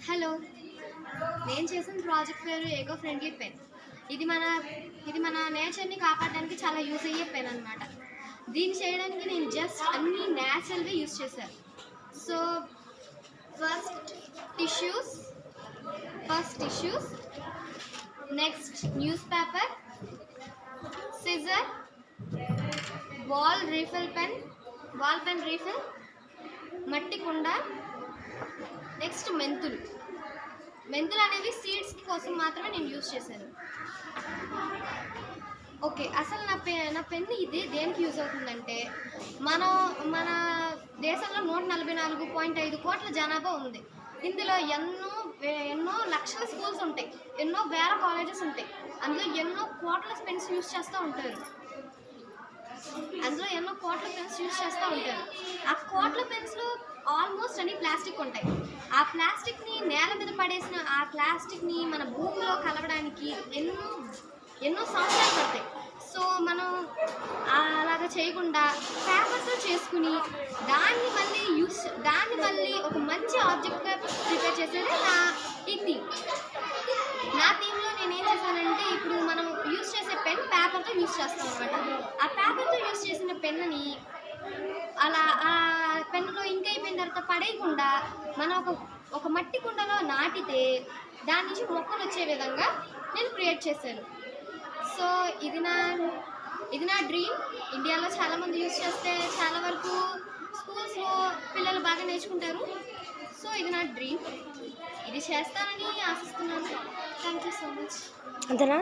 Hello, నేను చేసిన project పేరు ఎకో ఫ్రెండ్లీ పెన్. ఇది మన ఇది మన నేచర్ని కాపాడడానికి చాలా యూజ్ అయ్యే పెన్ అనమాట. దీన్ని చేయడానికి నేను జస్ట్ అన్ని న్యాచురల్గా యూజ్ చేశాను. So first tissues next news paper, scissor, ball pen refill, మట్టి కుండ, నెక్స్ట్ మెంతులు అనేవి సీడ్స్ కోసం మాత్రమే నేను యూజ్ చేశాను. ఓకే, అసలు నా పెన్ ఇది దేనికి యూజ్ అవుతుందంటే, మన దేశంలో 144.5 కోట్ల జనాభా ఉంది. ఇందులో ఎన్నో లక్షల స్కూల్స్ ఉంటాయి, ఎన్నో వేల కాలేజెస్ ఉంటాయి. అందులో ఎన్నో కోట్ల పెన్స్ యూజ్ చేస్తూ ఉంటారు. ఆ కోట్ల పెన్స్లో ఆల్మోస్ట్ అన్ని ప్లాస్టిక్ ఉంటాయి. ఆ ప్లాస్టిక్ని నేల మీద పడేసిన ఆ ప్లాస్టిక్ని మన భూమిలో కలవడానికి ఎన్నో సంవత్సరాలు పడతాయి. సో మనం అలాగా చేయకుండా పేపర్తో చేసుకుని దాన్ని మళ్ళీ ఒక మంచి ఆబ్జెక్ట్గా ప్రిపేర్ చేసేది ఈ థీమ్. నా థీమ్లో నేను ఏం చేశానంటే, ఇప్పుడు మనం యూజ్ చేసే పెన్ పేపర్తో యూజ్ చేస్తాం అనమాట. ఆ పేపర్తో యూజ్ చేసిన పెన్నుని అలా ఆ పెన్నులో ఇంక్ అయిపోయిన తర్వాత పడేయకుండా మనం ఒక మట్టి కుండలో నాటితే దాని నుంచి మొక్కలు వచ్చే విధంగా నేను క్రియేట్ చేశాను. సో ఇది నా డ్రీమ్. ఇండియాలో చాలామంది యూజ్ చేస్తే చాలా వరకు స్కూల్స్లో పిల్లలు బాగా నేర్చుకుంటారు. సో ఇది నా డ్రీమ్. ఇది చేస్తానని ఆశిస్తున్నాను. Thank you so much. అంతేనా?